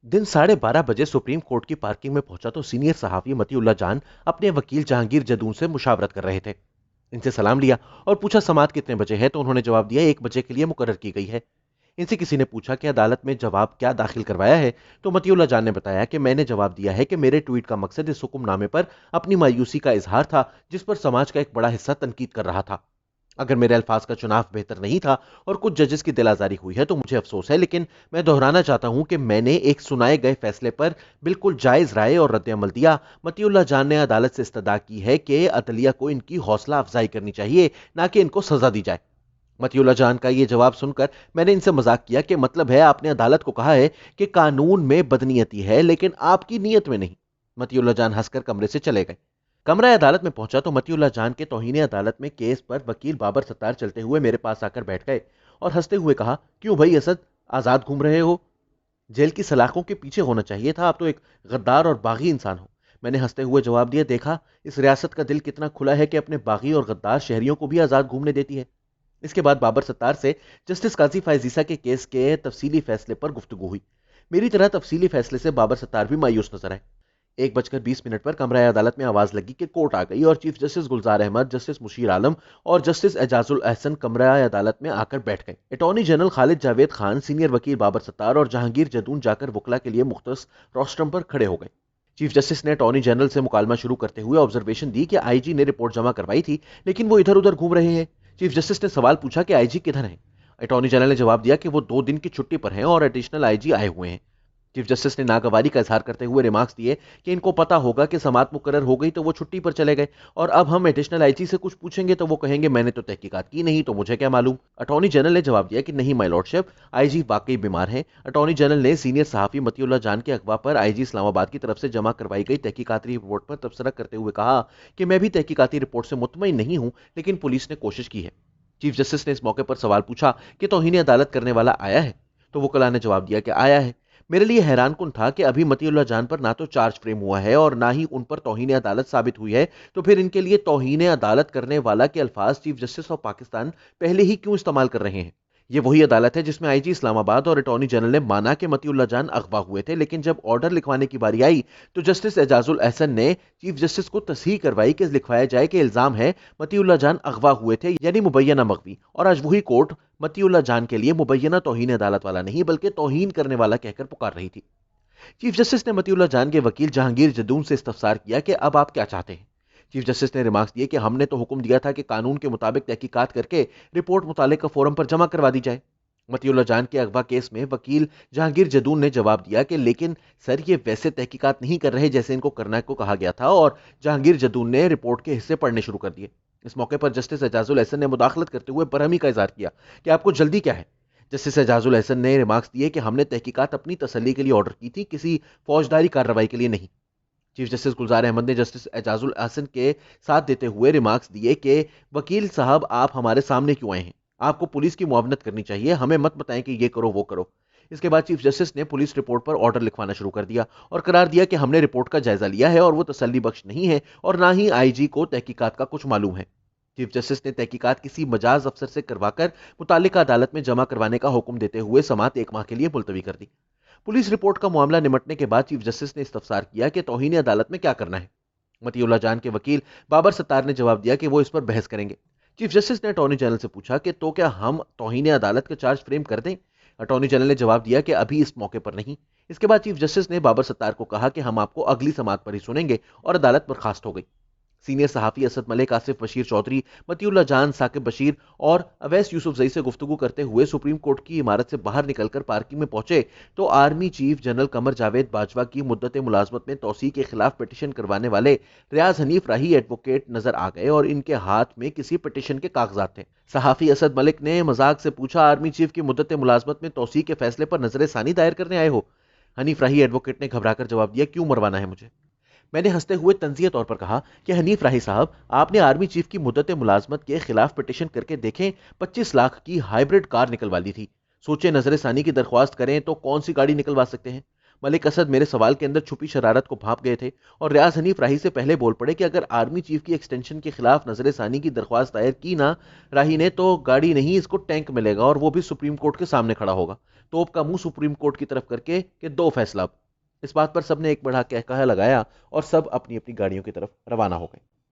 दिन 12:30 बजे supreme court की पार्किंग में पहुंचा तो सीनियर सहाफी मतीउल्लाह जान अपने वकील जहांगीर जदून से मुशावरत कर रहे थे। इनसे सलाम लिया और पूछा समात कितने बजे है, तो उन्होंने जवाब दिया 1 बजे के लिए मुकर्रर की गई है। इनसे किसी ने पूछा कि अदालत में जवाब क्या दाखिल करवाया है, तो मतीउल्लाह जान ने बताया कि मैंने जवाब दिया है कि मेरे ट्वीट का मकसद इस हुक्मनामे पर अपनी मायूसी का इजहार था, जिस पर समाज का एक बड़ा हिस्सा तनकीद कर रहा था। अगर मेरे अल्फाज का चुनाव बेहतर नहीं था और कुछ जजेस की दिल आजारी हुई है तो मुझे अफसोस है, लेकिन मैं दोहराना चाहता हूं कि मैंने एक सुनाए गए फैसले पर बिल्कुल जायज राय और रद्द अमल दिया। मतीउल्लाह जान ने अदालत से इस्तदा की है कि अदलिया को इनकी हौसला अफजाई करनी चाहिए, ना कि इनको सजा दी जाए। मतीउल्लाह जान का ये जवाब सुनकर मैंने इनसे मजाक किया कि मतलब है आपने अदालत को कहा है कि कानून में बदनीयती है लेकिन आपकी नीयत में नहीं। मतीउल्लाह जान हंसकर कमरे से चले गए। कमरा अदालत में पहुंचा तो मतीउल्लाह जान के तौहीन अदालत में केस पर वकील बाबर सत्तार चलते हुए मेरे पास आकर बैठ गए और हंसते हुए कहा, क्यों भाई असद, आजाद घूम रहे हो? जेल की सलाखों के पीछे होना चाहिए था, आप तो एक गद्दार और बागी इंसान हो। मैंने हंसते हुए जवाब दिया, देखा इस रियासत का दिल कितना खुला है कि अपने बागी और गद्दार शहरियों को भी आजाद घूमने देती है। इसके बाद बाबर सत्तार से जस्टिस काजी फायजीसा के केस के तफसीली फैसले पर गुफ्तगू हुई। मेरी तरह तफसीली फैसले से बाबर सत्तार भी मायूस नजर आए। 1:20 पर कमरा अदालत में आवाज लगी कि कोर्ट आ गई और चीफ जस्टिस गुलजार अहमद, जस्टिस मुशीर आलम और जस्टिस एजाजुल अहसन कमरा अदालत में आकर बैठ गए। Attorney general Khalid Javed Khan, senior वकील बाबर सत्तार और जहांगीर जदून जाकर वकला के लिए मुख्तस रोस्ट्रम पर खड़े हो गए। चीफ जस्टिस ने अटॉर्नी जनरल से मुकालमा शुरू करते हुए ऑब्जर्वेशन दी कि आईजी ने रिपोर्ट जमा करवाई थी लेकिन वो इधर उधर घूम रहे हैं। चीफ जस्टिस ने सवाल पूछा कि आईजी किधर हैं। अटॉर्नी जनरल ने जवाब दिया कि वो 2 दिन की छुट्टी पर हैं और एडिशनल आईजी आए हुए हैं। चीफ जस्टिस ने नागवारी का इजहार करते हुए रिमार्क्स दिए कि इनको पता होगा कि समात मुकर्रर हो गई तो वो छुट्टी पर चले गए, और अब हम एडिशनल आईजी से कुछ पूछेंगे तो वो कहेंगे मैंने तो तहकीकात की नहीं, तो मुझे क्या मालूम। अटॉर्नी जनरल ने जवाब दिया कि नहीं माय लॉर्डशिप, आईजी वाकई बीमार हैं। अटॉर्नी जनरल ने सीनियर सहाफी मतीउल्लाह जान के अगवा पर आईजी इस्लामाबाद की तरफ से जमा करवाई गई तहकीकाती रिपोर्ट पर तबसरा करते हुए कहा कि मैं भी तहकीकाती रिपोर्ट से मुतमईन नहीं हूं, लेकिन पुलिस ने कोशिश की है। चीफ जस्टिस ने इस मौके पर सवाल पूछा कि तौहीन अदालत करने वाला आया है, तो वकला ने जवाब दिया कि आया है। मेरे लिए हैरान कुन था कि अभी मतीउल्लाह जान पर ना तो चार्ज फ्रेम हुआ है और ना ही उन पर तौहीन अदालत साबित हुई है, तो फिर इनके लिए तौहीन अदालत करने वाला के अल्फाज चीफ जस्टिस ऑफ पाकिस्तान पहले ही क्यों इस्तेमाल कर रहे हैं। ये वही अदालत है जिसमें आईजी इस्लामाबाद और अटॉर्नी जनरल ने माना कि मतीउल्लाह जान अगवा हुए थे, लेकिन जब ऑर्डर लिखवाने की बारी आई तो जस्टिस एजाजुल अहसन ने चीफ जस्टिस को तस्हीह करवाई कि लिखवाया जाए कि इल्जाम है मतीउल्लाह जान अगवा हुए थे, यानी मुबैयना मगवी। और आज वही कोर्ट मतीउल्लाह जान के लिए मुबैयना तौहीन अदालत वाला नहीं बल्कि तौहीन करने वाला कहकर पुकार रही थी। चीफ जस्टिस ने मतीउल्लाह जान के वकील जहांगीर जदून से इस्तफसार किया कि अब आप क्या चाहते हैं। चीफ जस्टिस ने रिमार्क्स दिए कि हमने तो हुक्म दिया था कि कानून के मुताबिक तहकीकात करके रिपोर्ट मुतालिका फोरम पर जमा करवा दी जाए। मतीउल्लाह जान के अगवा केस में वकील जहांगीर जदून ने जवाब दिया कि लेकिन सर, ये वैसे तहकीकात नहीं कर रहे जैसे इनको करने को कहा गया था, और जहांगीर जदून ने रिपोर्ट के हिस्से पढ़ने शुरू कर दिए। इस मौके पर जस्टिस एजाजुल अहसन ने मुदाखलत करते हुए बरहमी का इजहार किया कि आपको जल्दी क्या है। जस्टिस एजाजुल अहसन ने रिमार्क्स दिए कि हमने तहकीकात अपनी तसल्ली के लिए ऑर्डर की थी, किसी फौजदारी कार्रवाई के लिए नहीं। चीफ जस्टिस गुलजार अहमद ने जस्टिस एजाजुल अहसन के साथ देते हुए रिमार्क्स दिए कि वकील साहब, आप हमारे सामने क्यों आए हैं? आपको पुलिस की मुआवनत करनी चाहिए, हमें मत बताएं कि ये करो वो करो। इसके बाद चीफ जस्टिस ने पुलिस रिपोर्ट पर ऑर्डर लिखवाना शुरू कर दिया और करार दिया कि हमने रिपोर्ट का जायजा लिया है और वो तसल्ली बख्श नहीं है और ना ही आईजी को तहकीकात का कुछ मालूम है। चीफ जस्टिस ने तहकीकात किसी मजाज अफसर से करवाकर मुतालिका अदालत में जमा करवाने का हुक्म देते हुए समात 1 माह के लिए मुलतवी कर दी। पुलिस रिपोर्ट का मामला निमटने के बाद चीफ जस्टिस ने इस्तफसार किया कि तौहीन अदालत में क्या करना है। मतीउल्लाह जान के वकील बाबर सत्तार ने जवाब दिया कि वो इस पर बहस करेंगे। चीफ जस्टिस ने अटॉर्नी जनरल से पूछा कि तो क्या हम तौहीन अदालत का चार्ज फ्रेम कर दें। अटॉर्नी जनरल ने जवाब दिया कि अभी इस मौके पर नहीं। इसके बाद चीफ जस्टिस ने बाबर सत्तार को कहा कि हम आपको अगली समात पर ही सुनेंगे, और अदालत बर्खास्त हो गई। सीनियर सहाफी असद मलिक, आसिफ बशीर चौधरी, मतीउल्लाह जान, साकिब बशीर और अवैस यूसुफ जई से गुफ्तगू करते हुए सुप्रीम कोर्ट की इमारत से बाहर निकलकर पार्किंग में पहुंचे तो army chief general Qamar Javed Bajwa की मुद्दत मुलाजमत में तोसी के खिलाफ पिटीशन करवाने वाले रियाज हनीफ राही एडवोकेट नजर आ गए और इनके हाथ में किसी पिटीशन के कागजात थे। सहाफी असद मलिक ने मजाक से पूछा, आर्मी चीफ की मुद्दत मुलाजमत में तोसी के फैसले पर नजर सानी दायर करने आए हो? हनीफ राही एडवोकेट ने घबराकर जवाब दिया, क्यों मरवाना है मुझे? मैंने हंसते हुए तंजिया तौर पर कहा कि हनीफ राही साहब, आपने आर्मी चीफ की मुद्दत मुलाजमत के खिलाफ पिटीशन करके देखें, 25 लाख की हाइब्रिड कार निकलवा ली थी। सोचे नजर सानी की दरख्वास्त करें तो कौन सी गाड़ी निकलवा सकते हैं। मलिक असद मेरे सवाल के अंदर छुपी शरारत को भांप गए थे और रियाज हनीफ राही से पहले बोल पड़े कि अगर आर्मी चीफ की एक्सटेंशन के खिलाफ नजर सानी की दरख्वास्त दायर की ना राही ने, तो गाड़ी नहीं, इसको टैंक मिलेगा और वो भी सुप्रीम कोर्ट के सामने खड़ा होगा। توپ کا منہ سپریم کورٹ کی طرف کر کے کہ دو فیصلہ اب۔ اس بات پر سب نے ایک بڑا کہا لگایا اور سب اپنی اپنی گاڑیوں کی طرف روانہ ہو گئے۔